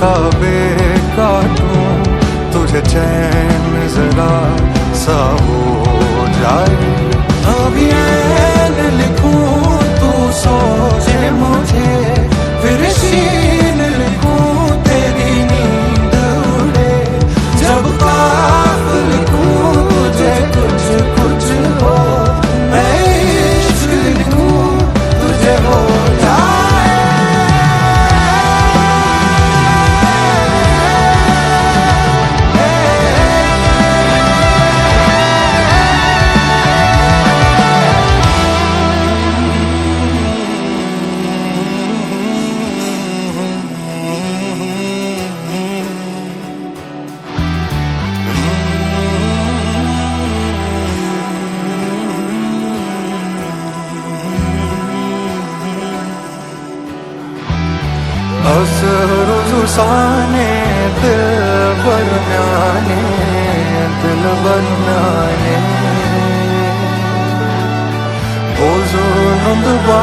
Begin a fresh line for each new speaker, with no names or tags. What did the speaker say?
काबे काटूं तुझे चैन जरा सा हो जाए। अभी ऐन लिखूं तू सोचे मुझे, फिर शीन लिखूं तेरी नींद उड़े। जब ख्वाब लिखूं तुझे कुछ कुछ हो, मैं इश्क लिखूं तुझे हो जाए। असरुसाने दिल बरनाने, दिल बरनाने, बोझो नंदबा